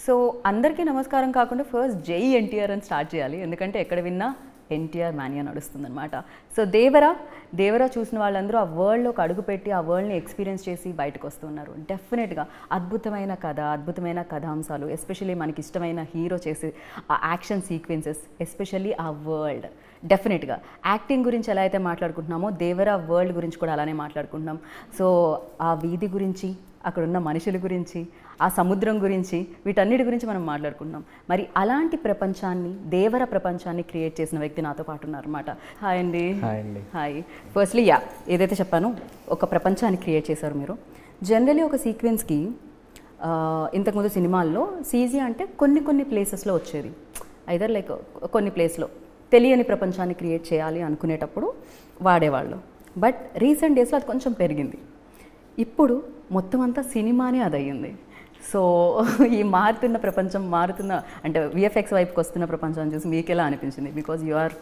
So అందరికీ నమస్కారం కాకుండా ఫస్ట్ జై ఎన్టీఆర్ అని స్టార్ట్ చేయాలి, ఎందుకంటే ఎక్కడ విన్నా ఎన్టీఆర్ మానియా నడుస్తుందన్నమాట. సో దేవరా చూసిన వాళ్ళందరూ ఆ వరల్డ్లోకి అడుగుపెట్టి ఆ వరల్డ్ని ఎక్స్పీరియన్స్ చేసి బయటకు వస్తున్నారు. డెఫినెట్గా అద్భుతమైన కథ, అద్భుతమైన కథాంశాలు, ఎస్పెషల్లీ మనకి ఇష్టమైన హీరో చేసే ఆ యాక్షన్ సీక్వెన్సెస్, ఎస్పెషల్లీ ఆ వరల్డ్. డెఫినెట్గా యాక్టింగ్ గురించి ఎలా అయితే మాట్లాడుకుంటున్నామో దేవరా వరల్డ్ గురించి కూడా అలానే మాట్లాడుకుంటున్నాం. సో ఆ వీధి గురించి, అక్కడున్న మనుషుల గురించి, ఆ సముద్రం గురించి, వీటన్నిటి గురించి మనం మాట్లాడుకుంటున్నాం. మరి అలాంటి ప్రపంచాన్ని, దేవర ప్రపంచాన్ని క్రియేట్ చేసిన వ్యక్తి నాతో పాటు ఉన్నారన్నమాట. హాయ్ అండి. హాయ్. ఫస్ట్లీ ఏదైతే చెప్పానో ఒక ప్రపంచాన్ని క్రియేట్ చేశారు మీరు. జనరలీ ఒక సీక్వెన్స్కి ఇంతకుముందు సినిమాల్లో సీజీ అంటే కొన్ని ప్లేసెస్లో వచ్చేది, ఐదర్ లైక్ కొన్ని ప్లేస్లో తెలియని ప్రపంచాన్ని క్రియేట్ చేయాలి అనుకునేటప్పుడు వాడేవాళ్ళు. బట్ రీసెంట్ డేస్లో అది కొంచెం పెరిగింది. ఇప్పుడు మొత్తం అంతా సినిమానే అది అయ్యింది. సో ఈ మారుతున్న ప్రపంచం, అంటే విఎఫ్ఎక్స్ వైపుకి వస్తున్న ప్రపంచాన్ని చూసి మీకు ఎలా అనిపించింది? బికాజ్ యు ఆర్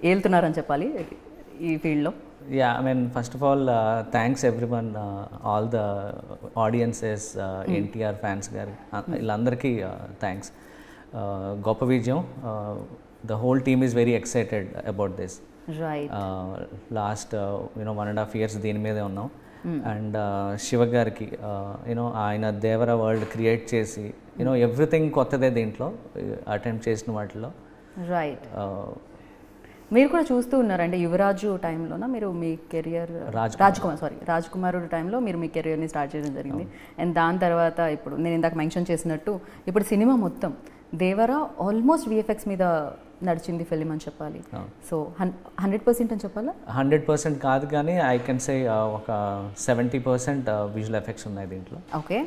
ఏళ్తున్నారని చెప్పాలి ఈ ఫీల్డ్లో. Yeah, I mean, first of all, thanks everyone, all the audiences, NTR fans గారు వీళ్ళందరికీ థ్యాంక్స్. గొప్ప విజయం. The whole team is very excited about this. Right. Last 1.5 years దీని మీదే ఉన్నాం. అండ్ శివ గారికి ఆయన దేవర వరల్డ్ క్రియేట్ చేసి ఎవ్రీథింగ్ కొత్తదే దీంట్లో అటెంప్ట్ చేసిన వాటిలో. రైట్. మీరు కూడా చూస్తూ ఉన్నారంటే యువరాజు టైంలోనా మీరు మీ కెరియర్, రాజ్ కుమారుడు టైంలో మీరు మీ కెరియర్ని స్టార్ట్ చేయడం జరిగింది. అండ్ దాని తర్వాత ఇప్పుడు నేను ఇందాక మెన్షన్ చేసినట్టు ఇప్పుడు సినిమా మొత్తం దేవరా ఆల్మోస్ట్ విఎఫ్ఎక్స్ మీద నడిచింది ఫిలిం అని చెప్పాలి. సో 100% అని చెప్పాలా? 100% కాదు, కానీ ఐ కెన్ సే ఒక 70% విజువల్ ఎఫెక్ట్స్ ఉన్నాయి దీంట్లో. ఓకే.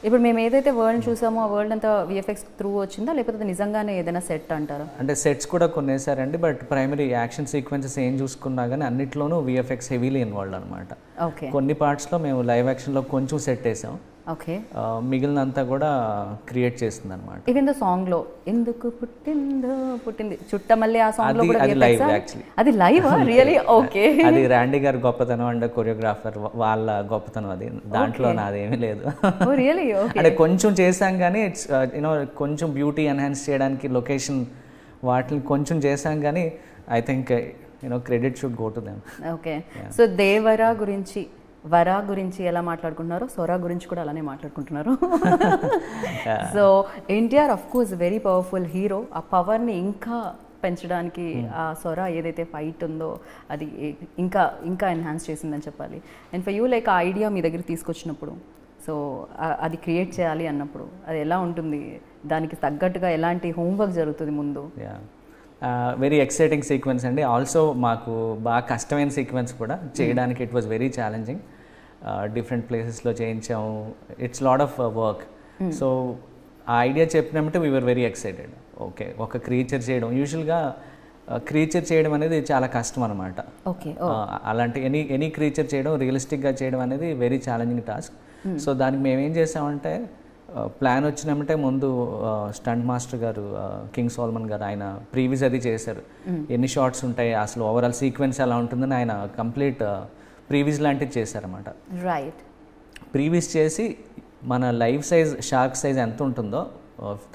ఇప్పుడు మేము ఏదైతే వరల్డ్ చూసామో ఆ వరల్డ్ అంతా విఎఫ్ఎక్స్ త్రూ వచ్చిందా, లేకపోతే నిజంగానే ఏదైనా సెట్ అంటారా? అంటే సెట్స్ కూడా కొన్ని వేసారండి, బట్ ప్రైమరీ యాక్షన్ సీక్వెన్సెస్ ఏం చూసుకున్నా కానీ అన్నిట్లోనూ విఎఫ్ఎక్స్ హెవీలీ ఇన్వాల్వ్డ్ అనమాట. ఓకే. కొన్ని పార్ట్స్లో మేము లైవ్ యాక్షన్లో కొంచెం సెట్ వేసాం. ఓకే. మిగిలినంతా కూడా క్రియేట్ చేస్తుంది అనమాట. ఈవెన్ ద సాంగ్ లో ఎందుకు పుట్టింది చుట్టమల్లి, ఆ సాంగ్ లో కూడా అది లైవ్ యాక్చువల్లీ. అది లైవ్ రియల్లీ? ఓకే. అది రాండీ గారి గొప్పతనం అండ్ కొరియోగ్రాఫర్ వాళ్ళ గొప్పతనం, అది దాంట్లో నాదేమీ లేదు. రియల్లీ? ఓకే. అంటే కొంచెం చేసాం కానీ ఇట్స్ కొంచెం బ్యూటీ ఎన్హాన్స్ చేయడానికి లొకేషన్ వాటిని కొంచెం చేసాం కానీ I think credit should go to them. Okay. So Devara గురించి, వరా గురించి ఎలా మాట్లాడుకుంటున్నారో సొరా గురించి కూడా అలానే మాట్లాడుకుంటున్నారు. So NTR of course very powerful hero. ఆ పవర్ని ఇంకా పెంచడానికి ఆ సొరా ఏదైతే ఫైట్ ఉందో అది ఇంకా ఎన్హాన్స్ చేసిందని చెప్పాలి. అండ్ ఫర్ యూ లైక్ ఆ ఐడియా మీ దగ్గర తీసుకొచ్చినప్పుడు, సో అది క్రియేట్ చేయాలి అన్నప్పుడు అది ఎలా ఉంటుంది? దానికి తగ్గట్టుగా ఎలాంటి హోంవర్క్ జరుగుతుంది ముందు? వెరీ ఎక్సైటింగ్ సీక్వెన్స్ అండి. ఆల్సో మాకు బాగా కష్టమైన సీక్వెన్స్ కూడా చేయడానికి. It was very challenging. Different ప్లేసెస్లో చేయించాము. It's lot of work. So ఆ ఐడియా చెప్పినప్పుడు we were very excited. Okay, ఒక క్రీచర్ చేయడం, యూజువల్గా క్రీచర్ చేయడం అనేది చాలా కష్టం అనమాట. అలాంటి ఎనీ క్రీచర్ చేయడం, రియలిస్టిక్గా చేయడం అనేది వెరీ ఛాలెంజింగ్ టాస్క్. సో దానికి మేమేం చేసామంటే ప్లాన్ వచ్చినామంటే ముందు స్టంట్ మాస్టర్ గారు కింగ్ సోల్మన్ గారు ఆయన ప్రీవియస్ అది చేశారు. ఎన్ని షార్ట్స్ ఉంటాయి, అసలు ఓవరాల్ సీక్వెన్స్ ఎలా ఉంటుందని ఆయన కంప్లీట్ ప్రీవియస్ లాంటిది చేశారన్నమాట. రైట్. ప్రీవియస్ చేసి మన లైఫ్ సైజ్ షార్క్ సైజ్ ఎంత ఉంటుందో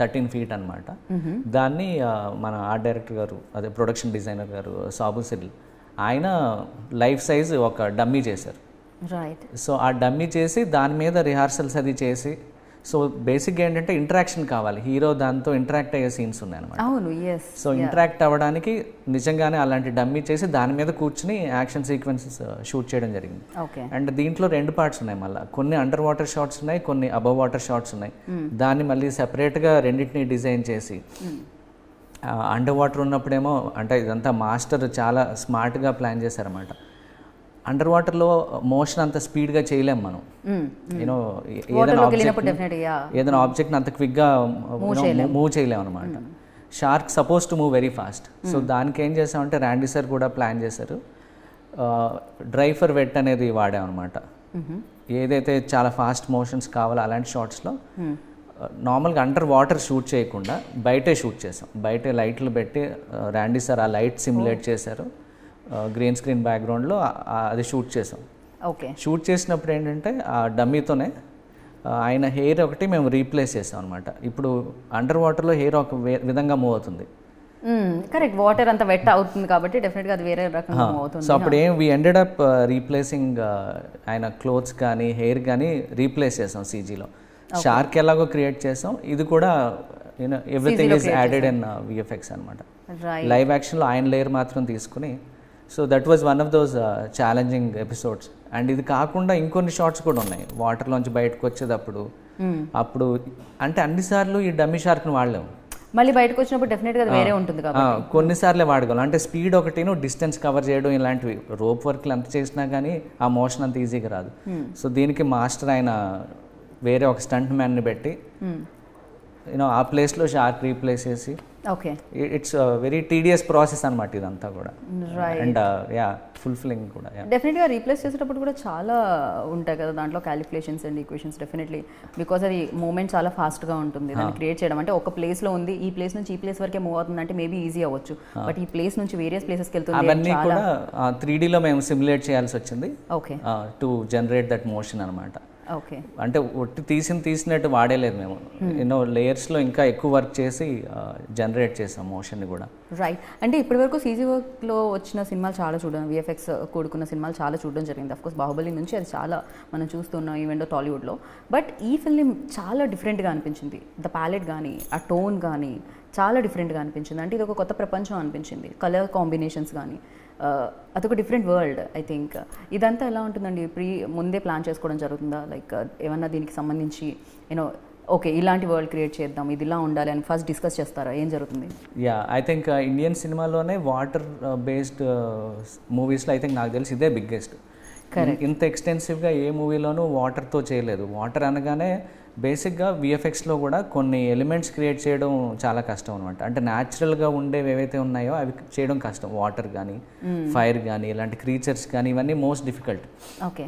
13 feet అనమాట. దాన్ని మన ఆర్ట్ డైరెక్టర్ గారు, అదే ప్రొడక్షన్ డిజైనర్ గారు సాబు సిల్, ఆయన లైఫ్ సైజ్ ఒక డమ్మీ చేశారు. రైట్. సో ఆ డమ్మీ చేసి దాని మీద రిహార్సల్స్ అది చేసి, సో బేసిక్గా ఏంటంటే ఇంటరాక్షన్ కావాలి, హీరో దాంతో ఇంటరాక్ట్ అయ్యే సీన్స్ ఉన్నాయి అనమాట. అవును. సో ఇంటరాక్ట్ అవ్వడానికి నిజంగానే అలాంటి డమ్మీ చేసి దాని మీద కూర్చుని యాక్షన్ సీక్వెన్సెస్ షూట్ చేయడం జరిగింది. అండ్ దీంట్లో 2 parts ఉన్నాయి. మళ్ళీ కొన్ని అండర్ వాటర్ షాట్స్ ఉన్నాయి, కొన్ని అబవ్ వాటర్ షాట్స్ ఉన్నాయి. దాన్ని మళ్ళీ సెపరేట్గా రెండింటిని డిజైన్ చేసి, అండర్ వాటర్ ఉన్నప్పుడేమో అంటే ఇదంతా మాస్టర్ చాలా స్మార్ట్గా ప్లాన్ చేశారన్నమాట. అండర్ వాటర్లో మోషన్ అంత స్పీడ్గా చేయలేము మనం. ఏదైనా ఆబ్జెక్ట్ని అంత క్విక్గా మూవ్ చేయలేము అనమాట. Shark suppose to move very fast. So దానికి ఏం చేసామంటే రాండీ సార్ కూడా ప్లాన్ చేశారు, డ్రై ఫర్ వెట్ అనేది వాడామన్నమాట. ఏదైతే చాలా ఫాస్ట్ మోషన్స్ కావాలో అలాంటి షార్ట్స్లో నార్మల్గా అండర్ వాటర్ షూట్ చేయకుండా బయటే షూట్ చేసాం. బయటే లైట్లు పెట్టి రాండీ సార్ ఆ లైట్ సిమ్యులేట్ చేశారు. గ్రీన్ స్క్రీన్ బ్యాక్గ్రౌండ్లో అది షూట్ చేసాం. ఓకే. షూట్ చేసినప్పుడు ఏంటంటే ఆ డమ్మీతోనే ఆయన హెయిర్ ఒకటి మేము రీప్లేస్ చేసాం అనమాట. ఇప్పుడు అండర్ వాటర్లో హెయిర్ ఒక విధంగా మూవ్ అవుతుంది. కరెక్ట్, వాటర్ అంతా వెట్ అవుతుంది కాబట్టి డెఫినెట్గా అది వేరే రకంగా మూవ్ అవుతుంది. సో అప్పుడు వీ ఎండెడ్ అప్ రీప్లేసింగ్ ఆయన క్లోత్స్ కానీ హెయిర్ కానీ రీప్లేస్ చేసాం CGలో. షార్క్ ఎలాగో క్రియేట్ చేసాం, ఇది కూడా everything is added in VFX అనమాట. లైవ్ యాక్షన్లో ఆయన లేయర్ మాత్రం తీసుకుని, so that was one of those challenging episodes. And ఇది కాకుండా ఇంకొన్ని షార్ట్స్ కూడా ఉన్నాయి వాటర్లోంచి బయటకు వచ్చేటప్పుడు. అప్పుడు అంటే అన్నిసార్లు ఈ డమ్మీ షార్క్ని వాడలేము, మళ్ళీ బయటకు వచ్చినప్పుడు డెఫినెట్గా అది వేరే ఉంటుంది కాబట్టి కొన్నిసార్లే వాడగలం. అంటే స్పీడ్ ఒకటిను, డిస్టెన్స్ కవర్ చేయడం, ఇలాంటివి రోప్ వర్క్లు ఎంత చేసినా కానీ ఆ మోషన్ అంత ఈజీగా రాదు. సో దీనికి మాస్టర్ ఆయన వేరే ఒక స్టంట్ మ్యాన్ని పెట్టి ఆ ప్లేస్లో షార్క్ రీప్లేస్ చేసి, okay, it's very tedious process అనమాట ఇదంతా కూడా. అండ్ ఫుల్ఫిల్లింగ్ కూడా. డెఫినెట్గా రీప్లేస్ చేసేటప్పుడు కూడా చాలా ఉంటాయి కదా దాంట్లో calculations and equations. Definitely because అది మూమెంట్ చాలా ఫాస్ట్గా ఉంటుంది దాన్ని క్రియేట్ చేయడం. అంటే ఒక ప్లేస్లో ఉంది, ఈ ప్లేస్ నుంచి ఈ ప్లేస్ వరకే మూవ్ అవుతుంది అంటే మేబీ ఈజీ అవ్వచ్చు, బట్ ఈ ప్లేస్ నుంచి వేరియస్ ప్లేసెస్కి వెళ్తుంది. అవన్నీ కూడా 3Dలో మేము సిమ్యులేట్ చేయాల్సి వచ్చింది. Okay, to generate that motion అనమాట. ఓకే, అంటే ఒట్టి తీసినట్టు వాడేలేదు మేము, లేయర్స్లో ఇంకా ఎక్కువ వర్క్ చేసి జనరేట్ చేసాం మోషన్ని కూడా. రైట్. అంటే ఇప్పటివరకు CG వర్క్లో వచ్చిన సినిమాలు చాలా చూడడం, VFX కూడుకున్న సినిమాలు చాలా చూడడం జరిగింది. అఫ్కోర్స్ బాహుబలి నుంచి అది చాలా మనం చూస్తున్నాం ఈవెంట్ టాలీవుడ్లో. బట్ ఈ ఫిల్మ్ చాలా డిఫరెంట్గా అనిపించింది. ద ప్యాలెట్ కానీ ఆ టోన్ కానీ చాలా డిఫరెంట్గా అనిపించింది. అంటే ఇది ఒక కొత్త ప్రపంచం అనిపించింది. కలర్ కాంబినేషన్స్ కానీ అదొక డిఫరెంట్ వరల్డ్. ఐ థింక్ ఇదంతా ఎలా ఉంటుందండి? ముందే ప్లాన్ చేసుకోవడం జరుగుతుందా? లైక్ ఏమన్నా దీనికి సంబంధించి ఓకే ఇలాంటి వరల్డ్ క్రియేట్ చేద్దాం, ఇది ఇలా ఉండాలి అని ఫస్ట్ డిస్కస్ చేస్తారా? ఏం జరుగుతుంది? ఐ థింక్ ఇండియన్ సినిమాలోనే వాటర్ బేస్డ్ మూవీస్లో ఐ థింక్ నాకు తెలిసి ఇదే బిగ్గెస్ట్. ఇంత ఎక్స్టెన్సివ్గా ఏ మూవీలోనూ వాటర్తో చేయలేదు. వాటర్ అనగానే బేసిక్గా VFXలో కూడా కొన్ని ఎలిమెంట్స్ క్రియేట్ చేయడం చాలా కష్టం అనమాట. అంటే న్యాచురల్గా ఉండేవి ఏవైతే ఉన్నాయో అవి చేయడం కష్టం. వాటర్ కానీ ఫైర్ కానీ ఇలాంటి క్రీచర్స్ కానీ ఇవన్నీ మోస్ట్ డిఫికల్ట్. ఓకే,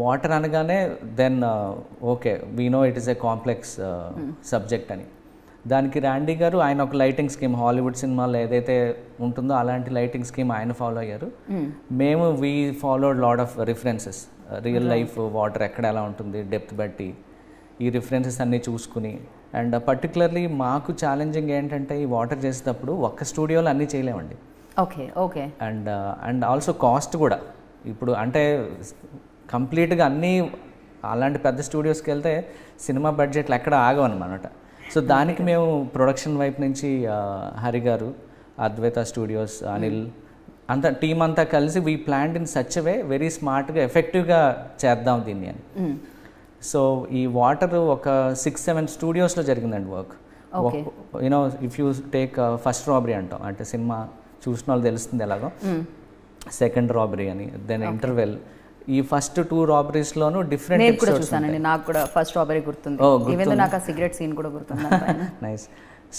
వాటర్ అనగానే then okay we know it is a complex subject అని. దానికి ర్యాండీ గారు ఆయన ఒక లైటింగ్ స్కీమ్ హాలీవుడ్ సినిమాలో ఏదైతే ఉంటుందో అలాంటి లైటింగ్ స్కీమ్ ఆయన ఫాలో అయ్యారు. మేము we followed lot of references, real life water ఎక్కడ ఎలా ఉంటుంది డెప్త్ బట్టి ఈ రిఫరెన్సెస్ అన్నీ చూసుకుని. అండ్ పర్టికులర్లీ మాకు ఛాలెంజింగ్ ఏంటంటే ఈ వాటర్ చేసేటప్పుడు ఒక్క స్టూడియోలో అన్నీ చేయలేమండి. Okay, okay. And also cost కూడా. ఇప్పుడు అంటే కంప్లీట్గా అన్నీ అలాంటి పెద్ద స్టూడియోస్కి వెళ్తే సినిమా బడ్జెట్లు ఎక్కడ ఆగవన్నమాట. సో దానికి మేము ప్రొడక్షన్ వైపు నుంచి హరి గారు, అద్వైత స్టూడియోస్, అనిల్ అంతా టీం అంతా కలిసి we planned in such way very స్మార్ట్గా ఎఫెక్టివ్గా చేద్దాం దీన్ని అని. సో ఈ వాటర్ ఒక 6-7 స్టూడియోస్లో జరిగిందండి work. If you take first robbery అంటాం, అంటే సినిమా చూసిన వాళ్ళు తెలుస్తుంది ఎలాగో. సెకండ్ రాబరీ అని, దెన్ ఇంటర్వెల్. ఈ ఫస్ట్ 2 రాబరీస్లోనూ డిఫరెంట్ ఎపిసోడ్స్ చూసానండి. నాకు కూడా ఫస్ట్ రాబరీ గుర్తుంది, ఈవెన్ నాకు ఆ సిగరెట్ సీన్ కూడా గుర్తుంది. నైస్.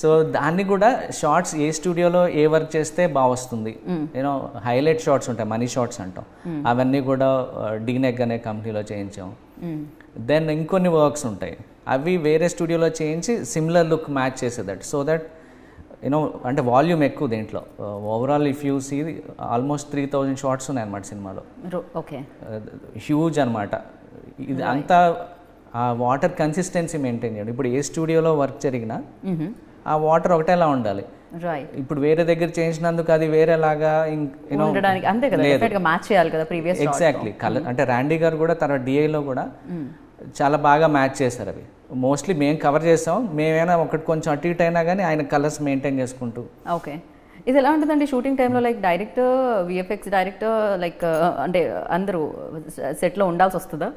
సో దాన్ని కూడా షార్ట్స్ ఏ స్టూడియోలో ఏ వర్క్ చేస్తే బాగా వస్తుంది, హైలైట్ షార్ట్స్ ఉంటాయి, మనీ షార్ట్స్ అంటాం, అవన్నీ కూడా డీనెక్ అనే కంపెనీలో చేయించాం. దెన్ ఇంకొన్ని వర్క్స్ ఉంటాయి అవి వేరే స్టూడియోలో చేయించి సిమిలర్ లుక్ మ్యాచ్ చేసేదట్. సో దట్ అంటే వాల్యూమ్ ఎక్కువ దీంట్లో. Overall if you see almost 3000 shots ఉన్నాయన్నమాట సినిమాలో. ఓకే, హ్యూజ్ అనమాట. ఇది అంతా ఆ వాటర్ కన్సిస్టెన్సీ మెయింటైన్ చేయండి. ఇప్పుడు ఏ స్టూడియోలో వర్క్ జరిగినా ఆ వాటర్ ఒకటేలా ఉండాలి. ఇప్పుడు వేరే దగ్గర చేయించినందుకు అది వేరేలాగా ఎగ్జాక్ట్లీ కలర్. అంటే ర్యాండీ గారు కూడా తర్వాత డిఐలో కూడా చాలా బాగా మ్యాచ్ చేశారు. అవి మోస్ట్లీ మేము కవర్ చేసాం, మేమైనా ఒకటి కొంచెం అటు ఇటు అయినా కానీ ఆయన కలర్స్ మెయింటైన్ చేసుకుంటూ. ఓకే, ఇది ఎలా ఉంటుందండి షూటింగ్ టైంలో? Like director, VFX director, like అంటే అందరూ సెట్లో ఉండాల్సి వస్తుందా,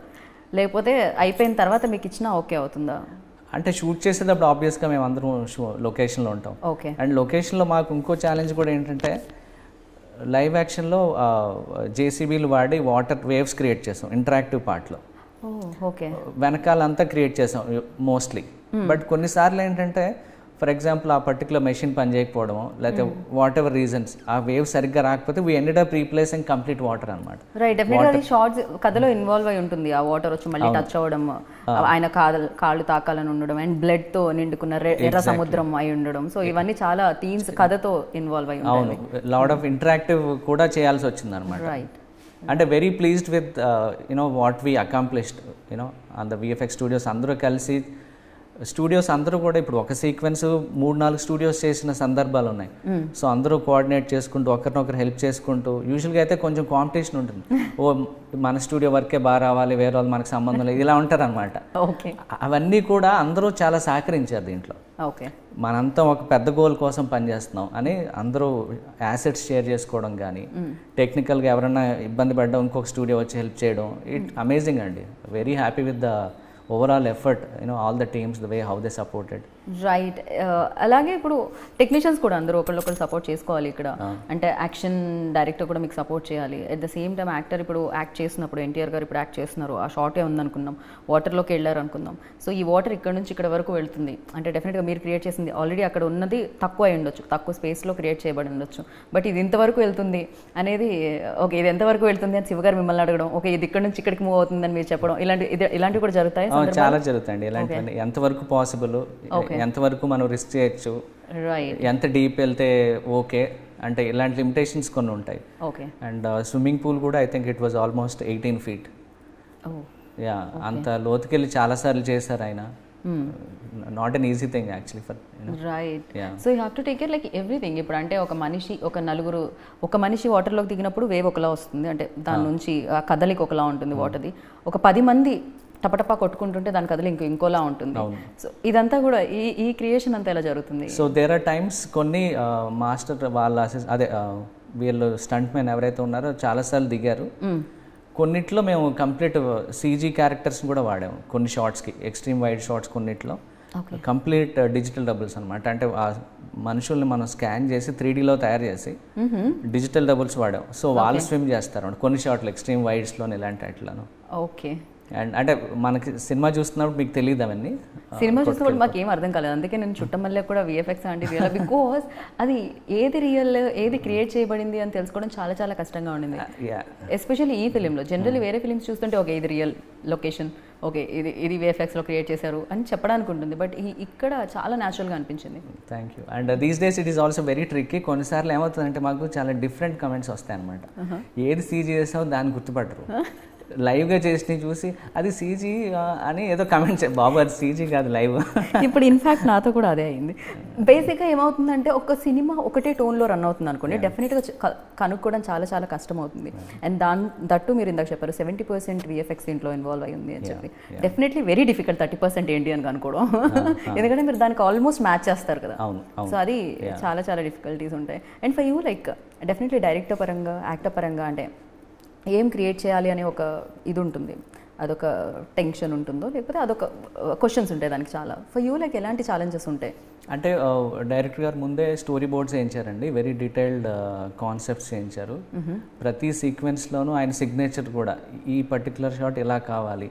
లేకపోతే అయిపోయిన తర్వాత మీకు ఇచ్చినా ఓకే అవుతుందా? అంటే షూట్ చేసేటప్పుడు ఆబ్వియస్గా మేము అందరం లొకేషన్లో ఉంటాం. ఓకే. అండ్ లొకేషన్లో మాకు ఇంకో ఛాలెంజ్ కూడా ఏంటంటే లైవ్ యాక్షన్లో JCBలు వాడి వాటర్ వేవ్స్ క్రియేట్ చేసాం ఇంటరాక్టివ్ పార్ట్లో. ఓకే, వెనకాలంతా క్రియేట్ చేసాం మోస్ట్లీ. బట్ కొన్నిసార్లు ఏంటంటే ఫర్ ఎగ్జాంపుల్ ఆ పర్టికులర్ మెషిన్ పని చేయకపోవడమో లేకపోతే వాట్ ఎవర్ రీజన్స్ ఆ వేవ్ సరిగ్గా రాకపోతే we ended up replacing complete water అనమాట. రైట్, డెఫినెట్లీ షార్ట్స్ కథలో ఇన్వాల్వ్ అయి ఉంటుంది. ఆ వాటర్ వచ్చి మళ్ళీ టచ్ అవ్వడం, ఆయన కాళ్ళు తాకాలని ఉండడం, అండ్ బ్లడ్ తో నిండుకున్న ఎర్ర సముద్రం అయి ఉండడం. సో ఇవన్నీ చాలా థీమ్స్ కథతో ఇన్వాల్వ్ అయి ఉంటాయి. అవును, లాట్ ఆఫ్ ఇంటరాక్టివ్ కూడా చేయాల్సి వచ్చింది అనమాట. రైట్. అంటే very pleased with you know what we accomplished you know on the VFX studios. అందరూ కలిసి స్టూడియోస్ అందరూ కూడా ఇప్పుడు ఒక సీక్వెన్స్ 3-4 స్టూడియోస్ చేసిన సందర్భాలు ఉన్నాయి. సో అందరూ కోఆర్డినేట్ చేసుకుంటూ ఒకరినొకరు హెల్ప్ చేసుకుంటూ, యూజువల్గా అయితే కొంచెం కాంపిటీషన్ ఉంటుంది. ఓ మన స్టూడియో వర్కే బాగా రావాలి, వేరే వాళ్ళు మనకు సంబంధం లేదు, ఇలా ఉంటారు అనమాట. అవన్నీ కూడా అందరూ చాలా సహకరించారు దీంట్లో. మనంతా ఒక పెద్ద గోల్ కోసం పనిచేస్తున్నాం అని అందరూ యాసెట్స్ షేర్ చేసుకోవడం కానీ, టెక్నికల్గా ఎవరైనా ఇబ్బంది పడ్డా ఇంకొక స్టూడియో వచ్చి హెల్ప్ చేయడం, ఇట్ అమేజింగ్ అండి. Very happy with the overall effort, all the teams, the way how they supported. Right. అలాగే ఇప్పుడు టెక్నీషియన్స్ కూడా అందరూ ఒకళ్ళొకరు సపోర్ట్ చేసుకోవాలి ఇక్కడ. అంటే యాక్షన్ డైరెక్టర్ కూడా మీకు సపోర్ట్ చేయాలి. At the same time actor ఇప్పుడు యాక్ట్ చేసినప్పుడు, ఎన్టీఆర్ గారు ఇప్పుడు యాక్ట్ చేస్తున్నారు, ఆ షార్టే ఉందనుకుందాం, వాటర్లోకి వెళ్ళారు అనుకుందాం. సో ఈ వాటర్ ఇక్కడ నుంచి ఇక్కడ వరకు వెళ్తుంది అంటే డెఫినెట్గా మీరు క్రియేట్ చేసింది ఆల్రెడీ అక్కడ ఉన్నది తక్కువ అయి ఉండొచ్చు, తక్కువ స్పేస్లో క్రియేట్ చేయబడి ఉండొచ్చు. బట్ ఇది ఇంతవరకు వెళ్తుంది అనేది, ఓకే ఇది ఎంతవరకు వెళ్తుంది అని శివగారు మిమ్మల్ని అడగడం, ఓకే ఇది ఇక్కడ నుంచి ఇక్కడికి మూవ్ అవుతుందని మీరు చెప్పడం, ఇలాంటివి కూడా జరుగుతాయి. చాలా జరుగుతాయండి ఇలాంటివన్నీ. ఎంతవరకు పాసిబుల్, ఎంతవరకు మనం రిస్క్ చేయొచ్చు, ఎంత డీప్ వెళ్తే ఓకే అంటే ఇలాంటి లిమిటేషన్స్ కొన్ని ఉంటాయి. అండ్ స్విమ్మింగ్ పూల్ కూడా I think it was almost 18 feet. Yeah, అంత లోతుకెళ్ళి చాలాసార్లు చేశారు ఆయన. Not an easy thing actually for right. So you have to take care like everything. ఇప్పుడు అంటే ఒక మనిషి వాటర్లోకి దిగినప్పుడు వేవ్ ఒకలా వస్తుంది, అంటే దాని నుంచి ఆ కదలిక ఒకలా ఉంటుంది వాటర్ది. ఒక 10 మంది టపటపా కొట్టుకుంటుంటే దాని కథలు ఇంకోలా ఉంటుంది. సో ఇదంతా కూడా ఈ క్రియేషన్ అంతా ఎలా జరుగుతుంది? సో దేర్ ఆర్ టైమ్స్ కొన్ని మాస్టర్ వాళ్ళ అదే వీళ్ళు స్టంట్ మెన్ ఎవరైతే ఉన్నారో చాలాసార్లు దిగారు. కొన్నిట్లో మేము కంప్లీట్ సీజీ క్యారెక్టర్స్ కూడా వాడాము కొన్ని షార్ట్స్కి, ఎక్స్ట్రీమ్ వైడ్ షార్ట్స్ కొన్నిట్లో కంప్లీట్ డిజిటల్ డబుల్స్ అనమాట. అంటే ఆ మనుషుల్ని మనం స్కాన్ చేసి 3Dలో తయారు చేసి డిజిటల్ డబుల్స్ వాడాం. సో వాళ్ళు స్విమ్ చేస్తారు కొన్ని షార్ట్లు ఎక్స్ట్రీమ్ వైడ్స్లోని ఇలాంటి అట్లాను. ఓకే. అండ్ అంటే మనకి సినిమా చూస్తున్నప్పుడు మీకు తెలియదు అవన్నీ. సినిమా చూస్తున్నప్పుడు మాకు ఏం అర్థం కాలేదు, అందుకే నేను చుట్టమల్లె కూడా విఎఫ్ఎక్స్ అంటే రియల్, బికాస్ అది ఏది రియల్ ఏది క్రియేట్ చేయబడింది అని తెలుసుకోవడం చాలా చాలా కష్టంగా ఉండింది. ఎస్పెషల్లీ ఈ ఫిలింలో. జనరల్లీ వేరే ఫిలిమ్స్ చూస్తుంటే ఓకే ఇది రియల్ లొకేషన్, ఓకే ఇది విఎఫ్ఎక్స్లో క్రియేట్ చేశారు అని చెప్పడానికి ఉంటుంది, బట్ ఇక్కడ చాలా న్యాచురల్గా అనిపించింది. Thank you. And these days it is also very tricky. కొన్నిసార్లు ఏమవుతుందంటే మాకు చాలా డిఫరెంట్ కమెంట్స్ వస్తాయి అనమాట. ఏది సీజీ చేసావు దాన్ని గుర్తుపట్టరు. లైవ్గా చేసి చూసి అది సీజీ అని ఏదో కమెంట్ బాబు అది సీజీ కాదు లైవ్. ఇప్పుడు ఇన్ఫ్యాక్ట్ నాతో కూడా అదే అయింది. బేసిక్గా ఏమవుతుందంటే ఒక సినిమా ఒకటే టోన్లో రన్ అవుతుంది అనుకోండి, డెఫినెట్గా కనుక్కోవడం చాలా చాలా కష్టం అవుతుంది. అండ్ దట్టు మీరు ఇందాక చెప్పారు 70% విఎఫ్ఎక్స్ దీంట్లో ఇన్వాల్వ్ అయ్యింది అని చెప్పి. డెఫినెట్లీ వెరీ డిఫికల్ట్ 30% ఏంటి అని కనుక్కోవడం, ఎందుకంటే మీరు దానికి ఆల్మోస్ట్ మ్యాచ్ చేస్తారు కదా. సో అది చాలా చాలా డిఫికల్టీస్ ఉంటాయి. And for you like definitely director పరంగా, యాక్టర్ పరంగా అంటే ఏం క్రియేట్ చేయాలి అనే ఒక ఇది ఉంటుంది, అదొక టెన్షన్ ఉంటుందో లేకపోతే అదొక క్వశ్చన్స్ ఉంటాయి దానికి చాలా. ఫర్ యూ లైక్ ఎలాంటి ఛాలెంజెస్ ఉంటాయి? అంటే డైరెక్టర్ గారు ముందే స్టోరీ బోర్డ్స్ వేయించారండి, వెరీ డీటెయిల్డ్ కాన్సెప్ట్స్ వేయించారు. ప్రతి సీక్వెన్స్లోనూ ఆయన సిగ్నేచర్ కూడా, ఈ పర్టికులర్ షాట్ ఇలా కావాలి,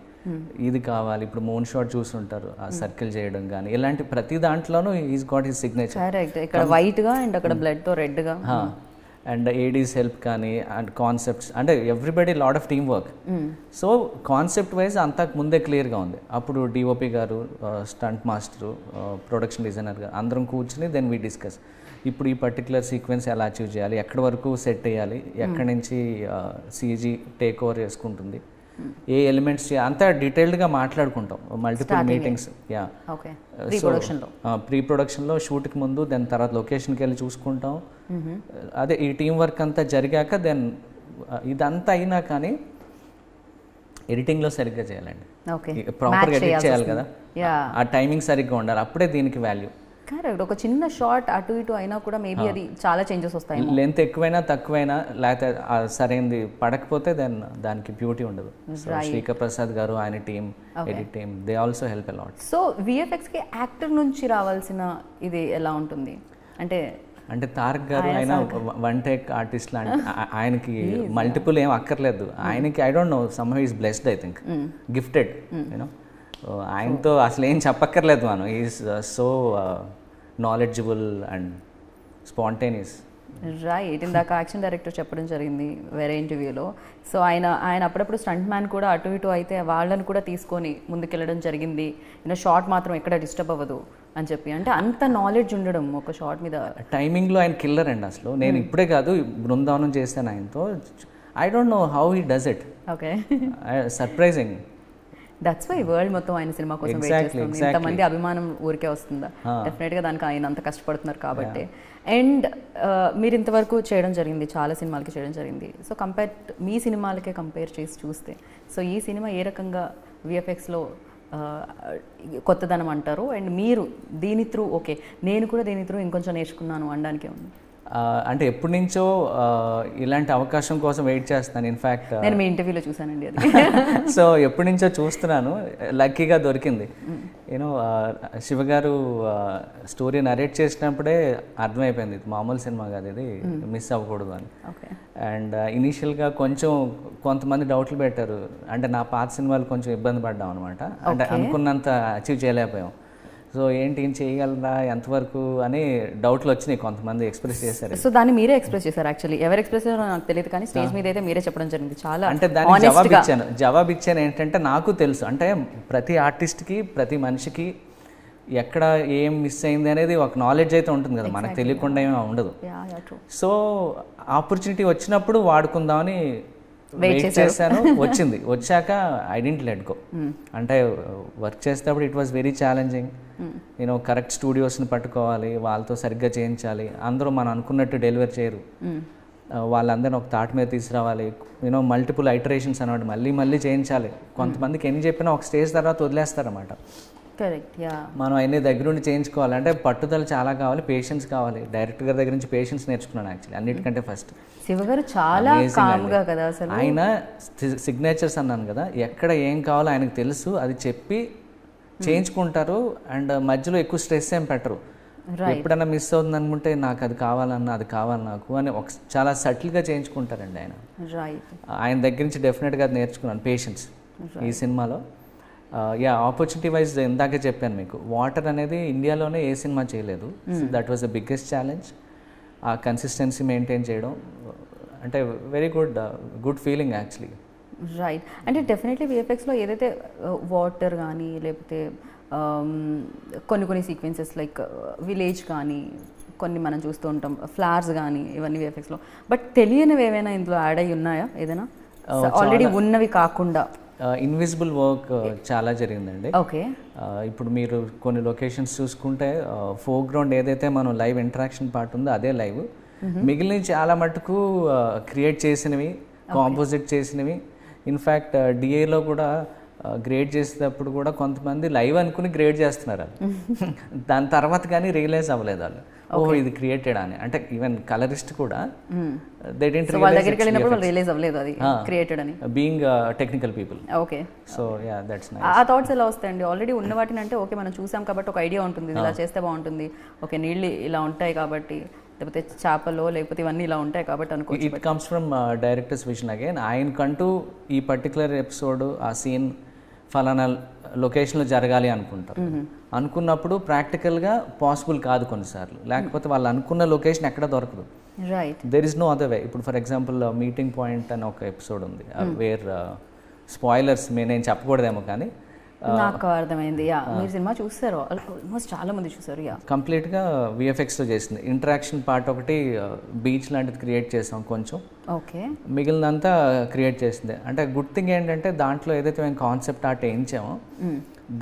ఇది కావాలి. ఇప్పుడు మూన్ షాట్ చూస్తుంటారు, ఆ సర్కిల్ చేయడం కానీ ఇలాంటి ప్రతి దాంట్లోనూ is got his signature. Correct. ఇక్కడ వైట్గా అండ్ అక్కడ బ్లడ్తో రెడ్గా. అండ్ ఏడీస్ హెల్ప్ కానీ అండ్ కాన్సెప్ట్స్, అంటే everybody lot of team work. So concept wise అంతా ముందే క్లియర్గా ఉంది. అప్పుడు డిఓపి గారు, స్టంట్ మాస్టరు, ప్రొడక్షన్ డిజైనర్ గారు అందరం కూర్చుని దెన్ వీ డిస్కస్. ఇప్పుడు ఈ పర్టికులర్ సీక్వెన్స్ ఎలా అచీవ్ చేయాలి, ఎక్కడి వరకు సెట్ చేయాలి, ఎక్కడి నుంచి సీజీ టేక్ ఓవర్ చేసుకుంటుంది, ఏ ఎలిమెంట్స్ అంతా డీటెయిల్డ్గా మాట్లాడుకుంటాం మల్టిపుల్ మీటింగ్స్. యా, ప్రీ ప్రొడక్షన్లో షూట్కి ముందు, దెన్ తర్వాత లొకేషన్కి వెళ్ళి చూసుకుంటాం. అదే ఈ టీం వర్క్ అంతా జరిగాక దెన్ ఇదంతా అయినా కానీ ఎడిటింగ్లో సరిగ్గా చేయాలండి, ప్రాపర్గా ఎడిట్ చేయాలి కదా, ఆ టైమింగ్ సరిగ్గా ఉండాలి, అప్పుడే దీనికి వాల్యూ. కరెక్ట్. ఒక చిన్న షార్ట్ అటు ఇటు అయినా కూడా మేబీ అది చాలా చేంజెస్ వస్తాయి. లెంత్ ఎక్కువైనా తక్కువైనా లేకపోతే సరైనది పడకపోతే దెన్ దానికి బ్యూటీ ఉండదు. శ్రీకర్ ప్రసాద్ గారు, ఆయన team, edit team, they also help a lot. So విఎఫ్ఎక్స్కి యాక్టర్ నుంచి రావాల్సిన ఇది ఎలా ఉంటుంది అంటే తారక్ గారు ఆయన వన్ టేక్ ఆర్టిస్ట్ లాంటి, ఆయనకి మల్టిపుల్ ఏం అక్కర్లేదు. ఆయనకి I don't no, some how is blessed, I think gifted. You know ఆయనతో అసలు ఏం చెప్పక్కర్లేదు మనం. Is so knowledgeable and spontaneous. Right. ఇందాక యాక్షన్ డైరెక్టర్ చెప్పడం జరిగింది వేరే ఇంటర్వ్యూలో. సో ఆయన అప్పుడప్పుడు స్టంట్ మ్యాన్ కూడా అటు ఇటు అయితే వాళ్ళని కూడా తీసుకొని ముందుకెళ్ళడం జరిగింది. షార్ట్ మాత్రం ఎక్కడ డిస్టర్బ్ అవ్వదు అని చెప్పి. అంటే అంత నాలెడ్జ్ ఉండడం ఒక షార్ట్ మీద. టైమింగ్లో ఆయన కిల్లర్ అండి అసలు. నేను ఇప్పుడే కాదు, బృందావనం చేశాను ఆయనతో. I don't know how he does it. Okay, surprising. That's why world మొత్తం ఆయన సినిమా కోసం వెయిట్ చేస్తుంది. ఇంతమంది అభిమానం ఊరికే వస్తుందా? డెఫినెట్గా దానికి ఆయన అంత కష్టపడుతున్నారు కాబట్టి. అండ్ మీరు ఇంతవరకు చేయడం జరిగింది, చాలా సినిమాలకి చేయడం జరిగింది. సో మీ సినిమాలకే కంపేర్ చేసి చూస్తే, సో ఈ సినిమా ఏ రకంగా విఎఫ్ఎక్స్లో కొత్తదనం అంటారు? అండ్ మీరు దీని త్రూ ఓకే నేను కూడా దీని త్రూ ఇంకొంచెం నేర్చుకున్నాను అనడానికే ఉంది. అంటే ఎప్పటి నుంచో ఇలాంటి అవకాశం కోసం వెయిట్ చేస్తాను. ఇన్ఫ్యాక్ట్ నేను మీ ఇంటర్వ్యూలో చూసానండి అది. సో ఎప్పటి నుంచో చూస్తున్నాను, లక్కీగా దొరికింది. యూనో శివగారు స్టోరీ నరేట్ చేసినప్పుడే అర్థమైపోయింది ఇది మామూలు సినిమా కాదు, ఇది మిస్ అవ్వకూడదు అని. అండ్ ఇనీషియల్గా కొంతమంది డౌట్లు పెట్టారు. అంటే నా పాత సినిమాలు కొంచెం ఇబ్బంది పడ్డాం అనమాట. అంటే అనుకున్నంత అచీవ్ చేయలేకపోయాం. సో ఏంటి ఏం చేయగలరా ఎంతవరకు అని డౌట్లు వచ్చినాయి, కొంతమంది ఎక్స్ప్రెస్ చేశారు. సో దాన్ని మీరే ఎక్స్ప్రెస్ చేశారు. యాక్చువల్లీ ఎవరు ఎక్స్ప్రెస్ చేశారో నాకు తెలియదు, కానీ స్టేజ్ మీద అయితే మీరే చెప్పడం జరిగింది. చాలా అంటే దానికి జవాబు ఇచ్చాను ఏంటంటే నాకు తెలుసు, అంటే ప్రతి ఆర్టిస్ట్కి ప్రతి మనిషికి ఎక్కడ ఏం మిస్ అయింది అనేది ఒక నాలెడ్జ్ అయితే ఉంటుంది కదా, మనకు తెలియకుండా ఏమీ ఉండదు. సో ఆపర్చునిటీ వచ్చినప్పుడు వాడుకుందామని వెయిట్ చేశాను. వచ్చాక ఐ డెంట్ లెట్ గో. అంటే వర్క్ చేసేటప్పుడు ఇట్ వాస్ వెరీ ఛాలెంజింగ్. నేను కరెక్ట్ స్టూడియోస్ని పట్టుకోవాలి, వాళ్ళతో సరిగ్గా చేయించాలి. అందరూ మనం అనుకున్నట్టు డెలివర్ చేయరు, వాళ్ళందరినీ ఒక తాటి మీద తీసుకురావాలి. యూనో మల్టిపుల్ ఐటరేషన్స్ అనమాట, మళ్ళీ చేయించాలి. కొంతమందికి ఎన్ని చెప్పినా ఒక స్టేజ్ తర్వాత వదిలేస్తారన్నమాట. మనం అన్ని దగ్గరుండి చేయించుకోవాలి. అంటే పట్టుదల చాలా కావాలి, పేషెన్స్ కావాలి. డైరెక్టర్ గారి దగ్గర నుంచి పేషెన్స్ నేర్చుకున్నాను యాక్చువల్లీ అన్నిటికంటే ఫస్ట్. శివగారు చాలా కామ్గా కదా అసలు. ఆయన సిగ్నేచర్స్ అన్నాను కదా, ఎక్కడ ఏం కావాలో ఆయనకు తెలుసు, అది చెప్పి చేయించుకుంటారు. అండ్ మధ్యలో ఎక్కువ స్ట్రెస్ ఏం పెట్టరు. ఎప్పుడన్నా మిస్ అవుతుంది అనుకుంటే నాకు అది కావాలన్నా అది కావాలి నాకు అని చాలా సటిల్గా చేయించుకుంటారండి ఆయన. ఆయన దగ్గర నుంచి డెఫినెట్గా అది నేర్చుకున్నాను, పేషెన్స్ ఈ సినిమాలో. ఆపర్చునిటీ వైజ్ ఇందాకే చెప్పాను మీకు, వాటర్ అనేది ఇండియాలోనే ఏ సినిమా చేయలేదు. That was the biggest challenge. ఆ కన్సిస్టెన్సీ మెయింటైన్ చేయడం అంటే very good feeling actually. Right. అంటే డెఫినెట్లీ విఎఫ్ఎక్స్లో ఏదైతే వాటర్ కానీ లేకపోతే కొన్ని సీక్వెన్సెస్ లైక్ విలేజ్ కానీ కొన్ని మనం చూస్తూ ఉంటాం, ఫ్లవర్స్ కానీ ఇవన్నీ విఎఫ్ఎక్స్లో. బట్ తెలియనివి ఏమైనా ఇందులో యాడ్ అయ్యి ఉన్నాయా ఏదైనా ఆల్రెడీ ఉన్నవి కాకుండా? ఇన్విజిబుల్ వర్క్ చాలా జరిగిందండి. ఓకే. ఇప్పుడు మీరు కొన్ని లొకేషన్స్ చూసుకుంటే ఫోర్గ్రౌండ్ ఏదైతే మనం లైవ్ ఇంటరాక్షన్ పార్ట్ ఉందో అదే లైవ్. మిగిలిన చాలా మటుకు క్రియేట్ చేసినవి, కాంపోజిట్ చేసినవి. ఇన్ఫ్యాక్ట్ డిఏలో కూడా గ్రేడ్ చేసేటప్పుడు కూడా కొంతమంది లైవ్ అనుకుని గ్రేడ్ చేస్తున్నారు. దాని తర్వాత కానీ రియలైజ్ అవ్వలేదు వాళ్ళు, ఓహో ఇది క్రియేటెడ్ అని. అంటే ఈవెన్ కలరిస్ట్ కూడా దే డిడ్ంట్ రియలైజ్ అవ్వలేదు అది క్రియేటెడ్ అని, being technical people. Okay. So yeah that's nice. ఆ థాట్స్ ఎలా వస్తాయండి? ఆల్రెడీ ఉన్న వాటిని అంటే ఓకే మనం చూసాం కాబట్టి ఒక ఐడియా ఉంటుంది, ఇలా చేస్తే బాగుంటుంది, ఓకే నీళ్ళు ఇలా ఉంటాయి కాబట్టి, లేకపోతే చేపలు లేకపోతే ఇవన్నీ ఇలా ఉంటాయి కాబట్టి అనుకో. It comes from director's vision again. ఆయనకంటూ ఈ పర్టికులర్ ఎపిసోడ్ ఆ సీన్ ఫలానా లొకేషన్లో జరగాలి అనుకుంటారు. అనుకున్నప్పుడు ప్రాక్టికల్గా పాసిబుల్ కాదు కొన్నిసార్లు, లేకపోతే వాళ్ళు అనుకున్న లొకేషన్ ఎక్కడ దొరకదు. There is no other way. ఇప్పుడు ఫర్ ఎగ్జాంపుల్ మీటింగ్ పాయింట్ అని ఒక ఎపిసోడ్ ఉంది, వేర్ స్పాయిలర్స్ నేను చెప్పకూడదేమో కానీ నాకు అర్థమైంది. మీరు సినిమా చూస్తారు, ఆల్మోస్ట్ చాలా మంది చూసారు. కంప్లీట్గా విఎఫ్ఎక్స్తో చేసింది. ఇంటరాక్షన్ పార్ట్ ఒకటి బీచ్ లాంటిది క్రియేట్ చేసాం కొంచెం, ఓకే. మిగిలినంతా క్రియేట్ చేసింది. అంటే గుడ్ థింగ్ ఏంటంటే దాంట్లో ఏదైతే మేము కాన్సెప్ట్ ఆర్ట్ వేయించామో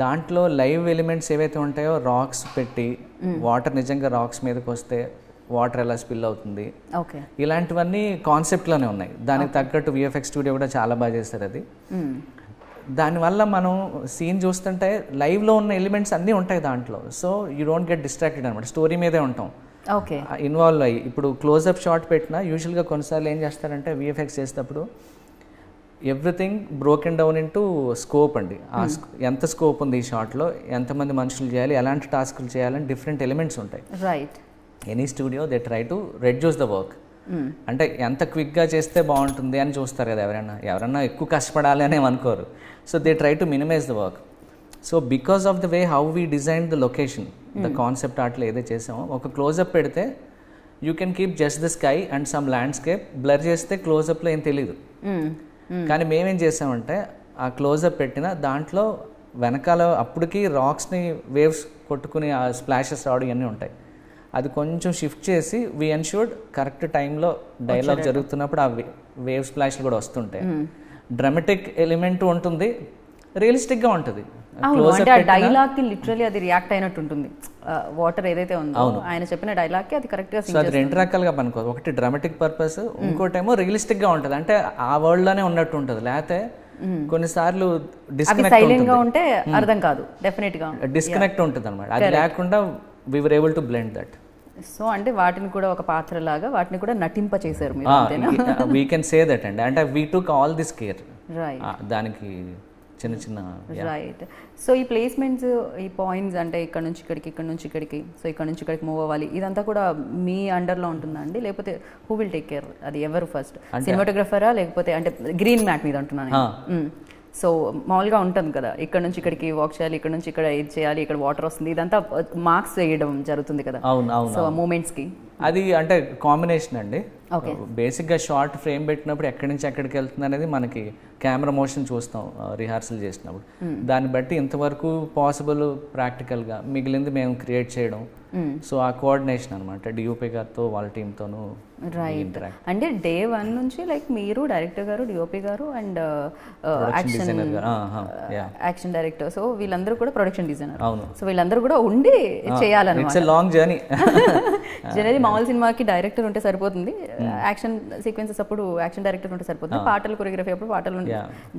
దాంట్లో లైవ్ ఎలిమెంట్స్ ఏవైతే ఉంటాయో రాక్స్ పెట్టి, వాటర్ నిజంగా రాక్స్ మీదకి వస్తే వాటర్ ఎలా స్పిల్ అవుతుంది, ఇలాంటివన్నీ కాన్సెప్ట్లోనే ఉన్నాయి. దానికి తగ్గట్టు విఎఫ్ఎక్స్ స్టూడియో కూడా చాలా బాగా చేస్తారు అది. దానివల్ల మనం సీన్ చూస్తుంటే లైవ్లో ఉన్న ఎలిమెంట్స్ అన్నీ ఉంటాయి దాంట్లో. So you don't get distracted అనమాట, స్టోరీ మీదే ఉంటాం, ఓకే, ఇన్వాల్వ్ అయ్యి. ఇప్పుడు క్లోజ్అప్ షాట్ పెట్టినా యూజువల్గా కొన్నిసార్లు ఏం చేస్తారంటే విఎఫ్ఎక్స్ చేసేటప్పుడు everything broken down into scope అండి. ఎంత స్కోప్ ఉంది ఈ షాట్లో, ఎంతమంది మనుషులు చేయాలి, ఎలాంటి టాస్క్లు చేయాలని డిఫరెంట్ ఎలిమెంట్స్ ఉంటాయి. Right. Any studio they try to reduce the work. అంటే ఎంత క్విక్గా చేస్తే బాగుంటుంది అని చూస్తారు కదా ఎవరన్నా ఎక్కువ కష్టపడాలి అని అనుకోరు. So they try to minimize the work. So because of the way how we design the location, the concept ఆర్ట్లో ఏదైతే చేసామో, ఒక క్లోజప్ పెడితే you can keep just the sky and some landscape, blur చేస్తే క్లోజప్లో ఏం తెలీదు. కానీ మేమేం చేసామంటే ఆ క్లోజప్ పెట్టిన దాంట్లో వెనకాల అప్పటికి రాక్స్ని వేవ్స్ కొట్టుకుని ఆ స్ప్లాషెస్ రావడం ఇవన్నీ ఉంటాయి. అది కొంచెం షిఫ్ట్ చేసి వీ ఎన్ష్యూర్డ్ కరెక్ట్ టైంలో డైలాగ్ జరుగుతున్నప్పుడు ఆ వేవ్ స్ప్లాష్లు కూడా వస్తుంటాయి. డ్రామాటిక్ ఎలిమెంట్ ఉంటుంది, రియలిస్టిక్గా ఉంటుంది. అంటే ఆ డైలాగ్ కి లిటరలీ అది రియాక్ట్ అయినట్టు ఉంటుంది. వాటర్ ఏదైతే ఉందో ఆయన చెప్పిన డైలాగ్ కి అది కరెక్ట్ గా. సో అది రెండు రకాలుగా పనుకోదు. ఒకటి డ్రామాటిక్ పర్పస్, ఇంకోటేమో రియలిస్టిక్ గా ఉంటుంది, అంటే ఆ వరల్డ్ లోనే ఉన్నట్టు ఉంటుంది. లేకపోతే కొన్నిసార్లు సైలెంట్ గా ఉంటే అర్థం కాదు, డెఫినెట్ గా డిస్కనెక్ట్ ఉంటుంది అనమాట. అది లేకుండా we were able to blend that. So అంటే వాటిని కూడా ఒక పాత్రలాగా వాటిని కూడా నటింప చేశారు మీరు. వీ కెన్ సే దట్ అండి. అంటే we took all this care. Right. దానికి చిన్న చిన్న. రైట్. సో ఈ ప్లేస్మెంట్స్, ఈ పాయింట్స్ అంటే ఇక్కడ నుంచి ఇక్కడికి, ఇక్కడ నుంచి ఇక్కడికి, సో ఇక్కడ నుంచి ఇక్కడికి మూవ్ అవ్వాలి, ఇదంతా కూడా మీ అండర్లో ఉంటుందా అండి, లేకపోతే హూ విల్ టేక్ కేర్? అది ఎవరు ఫస్ట్, సినిమాటోగ్రఫరా లేకపోతే అంటే గ్రీన్ మ్యాట్ మీద ఉంటున్నాను. సో మామూలుగా ఉంటుంది కదా, ఇక్కడ నుంచి ఇక్కడికి వాక్ చేయాలి, ఇక్కడ నుంచి ఇక్కడ ఇది చేయాలి, ఇక్కడ వాటర్ వస్తుంది, ఇదంతా మార్క్స్ వేయడం జరుగుతుంది కదా. సో మూమెంట్స్కి అది అంటే కాంబినేషన్ అండి. బేసిక్గా షార్ట్ ఫ్రేమ్ పెట్టినప్పుడు ఎక్కడి నుంచి ఎక్కడికి వెళ్తుంది అనేది మనకి కెమెరా మోషన్ చూస్తాం రిహార్సల్ చేసినప్పుడు. దాన్ని బట్టి ఇంతవరకు పాసిబుల్ ప్రాక్టికల్గా మిగిలింది మేము క్రియేట్ చేయడం. సో ఆ కోఆర్డినేషన్ అనమాట డిఓపి గారితో వాళ్ళ టీంతోనూ. రైట్. అంటే డే 1 నుంచి లైక్ మీరు, డైరెక్టర్ గారు, డిఓపి గారు అండ్ యాక్షన్ డైరెక్టర్, సో వీళ్ళందరూ కూడా ప్రొడక్షన్ డిజైనర్. అవును. సో వీళ్ళందరూ కూడా ఉండి చేయాలన్నమాట. It's a long journey. Generally మామూలు సినిమాకి డైరెక్టర్ ఉంటే సరిపోతుంది, యాక్షన్ సీక్వెన్సెస్ అప్పుడు యాక్షన్ డైరెక్టర్ ఉంటే సరిపోతుంది, పాటలు కొరియోగ్రఫీ అప్పుడు పాటలు,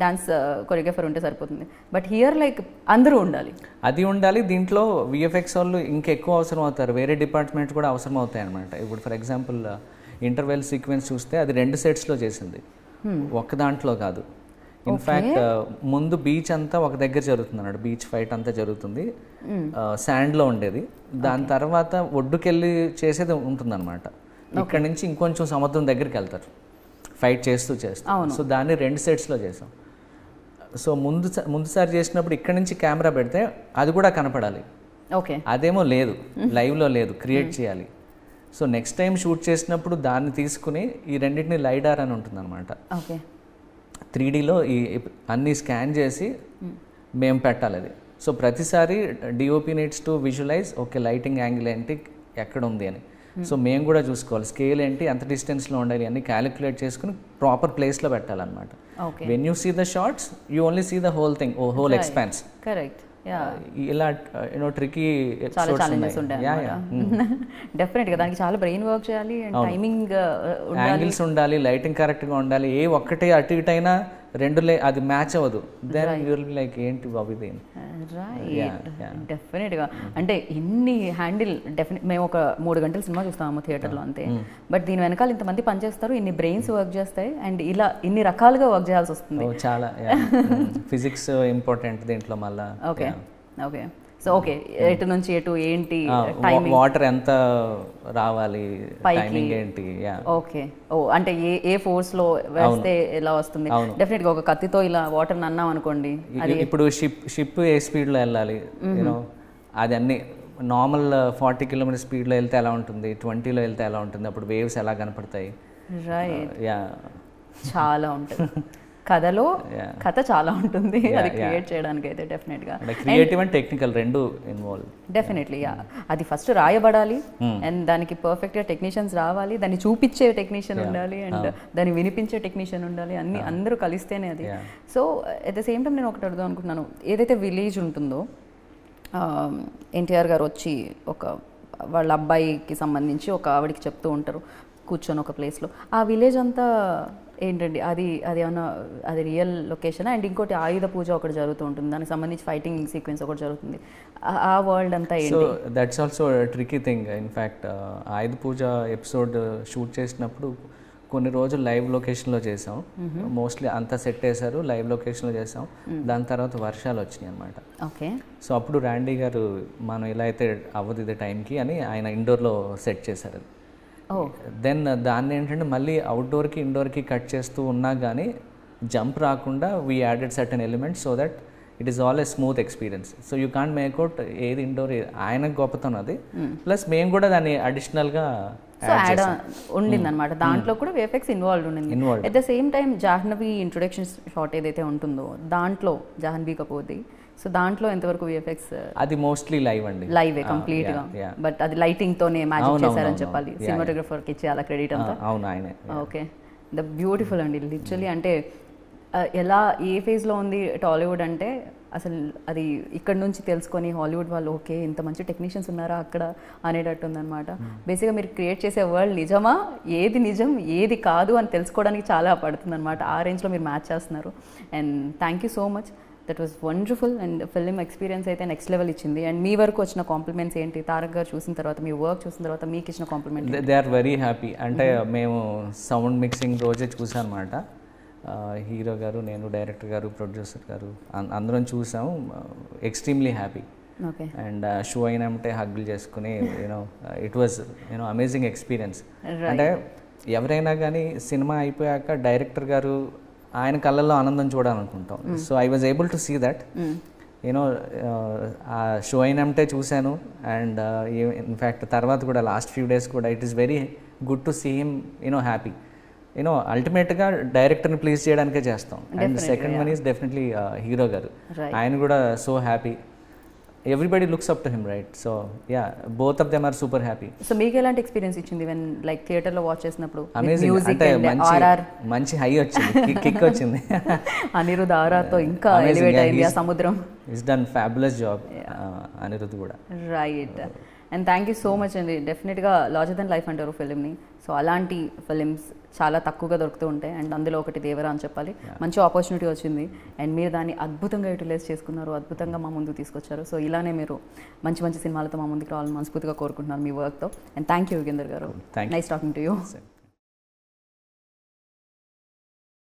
డాన్స్ కొరియోగ్రఫర్ ఉంటే సరిపోతుంది. బట్ హియర్ లైక్ అందరూ ఉండాలి. అది ఉండాలి. దీంట్లో విఎఫ్ఎక్స్ వాళ్ళు ఇంకెక్కువ అవసరం అవుతారు, వేరే డిపార్ట్మెంట్ కూడా అవసరం అవుతాయి అనమాట. ఇప్పుడు ఫర్ ఎగ్జాంపుల్ ఇంటర్వెల్ సీక్వెన్స్ చూస్తే అది 2 సెట్స్లో చేసింది, ఒక్క దాంట్లో కాదు. ఇన్ఫ్యాక్ట్ ముందు బీచ్ అంతా ఒక దగ్గర జరుగుతుంది అన్నాడు, బీచ్ ఫైట్ అంతా జరుగుతుంది శాండ్లో ఉండేది. దాని తర్వాత ఒడ్డుకెళ్ళి చేసేది ఉంటుందన్నమాట. ఇక్కడ నుంచి ఇంకొంచెం సముద్రం దగ్గరికి వెళ్తారు ఫైట్ చేస్తూ. సో దాన్ని 2 సెట్స్లో చేసాం. సో ముందుసారి చేసినప్పుడు ఇక్కడ నుంచి కెమెరా పెడితే అది కూడా కనపడాలి, అదేమో లేదు, లైవ్లో లేదు, క్రియేట్ చేయాలి. సో నెక్స్ట్ టైం షూట్ చేసినప్పుడు దాన్ని తీసుకుని ఈ రెండింటిని లైడార్ అని ఉంటుంది అనమాట, 3Dలో ఈ అన్నీ స్కాన్ చేసి మేము పెట్టాలి అది. సో ప్రతిసారి DOP needs to visualize, okay lighting angle ఏంటి, ఎక్కడ ఉంది అని. సో మేము కూడా చూసుకోవాలి, స్కేల్ ఏంటి, ఎంత డిస్టెన్స్లో ఉండాలి అన్ని క్యాలిక్యులేట్ చేసుకుని ప్రాపర్ ప్లేస్లో పెట్టాలన్నమాట. When you see the shorts you only see the whole thing, whole expanse. Correct. ఇలా ట్రికీ చాలా ఛాలెంజెస్ ఉంటాయి. డెఫినెట్గా దానికి చాలా బ్రెయిన్ వర్క్ చేయాలి, టైమింగ్, యాంగిల్స్ ఉండాలి, లైటింగ్ కరెక్ట్గా ఉండాలి. ఏ ఒక్కటే అటు ఇటు అయినా అది మ్యాచ్ అవ్వదు. Then you will be like ఏంటి బాబు ఇది. డెఫినెట్గా అంటే ఇన్ని హ్యాండిల్ మేము ఒక 3 గంటల సినిమా చూస్తాము థియేటర్లో అంతే, బట్ దీని వెనకాల ఇంతమంది పనిచేస్తారు, ఇన్ని బ్రెయిన్స్ వర్క్ చేస్తాయి అండ్ ఇలా ఇన్ని రకాలుగా వర్క్ చేయాల్సి వస్తుంది. చాలా ఫిజిక్స్ ఇంపార్టెంట్ దీంట్లో మళ్ళీ. ఓకే. సో ఓకే, ఎటు నుంచి ఎటు ఏంటి, టైమింగ్, వాటర్ ఎంత రావాలి, టైమింగ్ ఏంటి. ఓకే. అంటే ఏ ఫోర్స్ లో వేస్తే ఎలా వస్తుంది. డెఫినెట్ గా ఒక కత్తితో ఇలా వాటర్ అన్నాం అనుకోండి, ఇప్పుడు షిప్ ఏ స్పీడ్ లో వెళ్ళాలి, యూనో అది అన్ని నార్మల్ 40 km స్పీడ్ లో వెళ్తే ఎలా ఉంటుంది, 20లో వెళ్తే ఎలా ఉంటుంది, అప్పుడు వేవ్స్ ఎలా కనపడతాయి. రైట్. చాలా ఉంటుంది కథలో, కథ చాలా ఉంటుంది అది క్రియేట్ చేయడానికి అయితే. డెఫినెట్గా క్రియేటివ్ అండ్ టెక్నికల్ రెండు ఇన్వాల్వ్. డెఫినెట్లీ అది ఫస్ట్ రాయబడాలి అండ్ దానికి పర్ఫెక్ట్గా టెక్నీషియన్స్ రావాలి, దాన్ని చూపించే టెక్నీషియన్ ఉండాలి అండ్ దాన్ని వినిపించే టెక్నీషియన్ ఉండాలి, అన్ని అందరూ కలిస్తేనే అది. So at the same time నేను ఒకటి అడుగుదాం అనుకుంటున్నాను, ఏదైతే విలేజ్ ఉంటుందో ఎన్టీఆర్ గారు వచ్చి ఒక వాళ్ళ అబ్బాయికి సంబంధించి ఒక ఆవిడికి చెప్తూ ఉంటారు కూర్చొని ఒక ప్లేస్లో, ఆ విలేజ్ అంతా ఏంటండి అది ఏమన్నా అది రియల్ లొకేషన్? అండ్ ఇంకోటి ఆయుధ పూజ ఒకటి జరుగుతూ ఉంటుంది, దానికి సంబంధించి ఫైటింగ్ సీక్వెన్స్ ఒకటి జరుగుతుంది, ఆ వరల్డ్ అంతా ఏంటి? So that's also tricky thing. In fact Ayudha Puja episode shoot చేసినప్పుడు కొన్ని రోజులు లైవ్ లొకేషన్లో చేసాం, మోస్ట్లీ అంతా సెట్ వేశారు, లైవ్ లొకేషన్లో చేసాం. దాని తర్వాత వర్షాలు వచ్చినాయి అనమాట. ఓకే. సో అప్పుడు ర్యాండీ గారు మనం ఇలా అయితే అవ్వదు ఇది టైంకి అని ఆయన ఇండోర్లో సెట్ చేశారు. దెన్ దాన్ని ఏంటంటే మళ్ళీ అవుట్డోర్కి ఇండోర్కి కట్ చేస్తూ ఉన్నా కానీ జంప్ రాకుండా we added certain elements so that it is all A smooth experience. So you can't make out ఏది ఇండోర్, ఆయనకు గొప్పతనం అది, ప్లస్ మేము కూడా దాన్ని అడిషనల్గా ఉండింది అనమాట. దాంట్లో కూడా విఎఫ్ఎక్స్ ఇన్వాల్వ్ ఉండింది. At the same time Jahnavi introduction shot ఏదైతే ఉంటుందో దాంట్లో జాహ్నవి కపూర్ది సో దాంట్లో ఎంతవరకు విఎఫ్ఎక్స్? అది మోస్ట్లీ లైవ్ అండి, లైవే కంప్లీట్గా, బట్ అది లైటింగ్తోనే మ్యాజిక్ చేశారని చెప్పాలి. సినిమాటోగ్రఫర్కి ఇచ్చే అలా క్రెడిట్ అంతా. అవును, ఆయనే. ఓకే, ద బ్యూటిఫుల్ అండి లిటరలీ. అంటే ఎలా ఏ ఫేజ్లో ఉంది టాలీవుడ్ అంటే అసలు అది ఇక్కడ నుంచి తెలుసుకొని హాలీవుడ్ వాళ్ళు ఓకే ఇంత మంచి టెక్నీషియన్స్ ఉన్నారా అక్కడ అనేటట్టు ఉందన్నమాట. బేసిక్గా మీరు క్రియేట్ చేసే వరల్డ్ నిజమా, ఏది నిజం ఏది కాదు అని తెలుసుకోవడానికి చాలా పడుతుంది అనమాట. ఆ రేంజ్లో మీరు మ్యాచ్ చేస్తున్నారు. And thank you so much, that was wonderful. And film experience అయితే నెక్స్ట్ లెవెల్ ఇచ్చింది. అండ్ మీ వరకు వచ్చిన కాంప్లిమెంట్స్ ఏంటి? తారక్ గారు చూసిన తర్వాత, మీ వర్క్ చూసిన తర్వాత మీకు ఇచ్చిన compliment? They are very happy. అంటే మేము సౌండ్ మిక్సింగ్ రోజే చూసాం అనమాట. హీరో గారు, నేను, డైరెక్టర్ గారు, ప్రొడ్యూసర్ గారు అందరం చూసాము. Extremely happy. Okay. And show అయినంటే హగ్గులు చేసుకుని ఇట్ వాజ్ అమేజింగ్ ఎక్స్పీరియన్స్. అంటే ఎవరైనా కానీ సినిమా అయిపోయాక డైరెక్టర్ గారు ఆయన కళ్ళల్లో ఆనందం చూడాలనుకుంటాం. So I was able to see that. ఆ షో అయినంటే చూశాను. అండ్ ఇన్ఫ్యాక్ట్ తర్వాత కూడా లాస్ట్ ఫ్యూ డేస్ కూడా it is very good to see him happy. అల్టిమేట్గా డైరెక్టర్ని ప్లీజ్ చేయడానికే చేస్తాం. And second one is definitely hero గారు. ఆయన కూడా so happy. Everybody looks up to him, right? So yeah, both of them are super happy. So మీకు ఎలాంటి experience ఇచ్చింది వెన్ లైక్ థియేటర్లో వాచ్ చేసినప్పుడు? అమేజింగ్. అంటే మంచి హై వచ్చింది, కిక్ వచ్చింది. అనిరుద్ ఆర్ఆర్తో ఇంకా ఎలివేట్ అయింది ఆ సముద్రం. Is done fabulous job Anirudh కూడా. Right. And thank you so much అండి. డెఫినెట్గా లార్జర్ దెన్ లైఫ్ అంటారు ఫిలింని. సో అలాంటి ఫిలిమ్స్ చాలా తక్కువగా దొరుకుతూ ఉంటాయి. అండ్ అందులో ఒకటి దేవరా అని చెప్పాలి. మంచి ఆపర్చునిటీ వచ్చింది అండ్ మీరు దాన్ని అద్భుతంగా యూటిలైజ్ చేసుకున్నారు, అద్భుతంగా మా ముందుకు తీసుకొచ్చారు. సో ఇలానే మీరు మంచి మంచి సినిమాలతో మా ముందుకు రావాలని మనస్ఫూర్తిగా కోరుకుంటున్నాను మీ వర్క్తో. అండ్ థ్యాంక్ యూ యుగేందర్ గారు. Nice talking to you.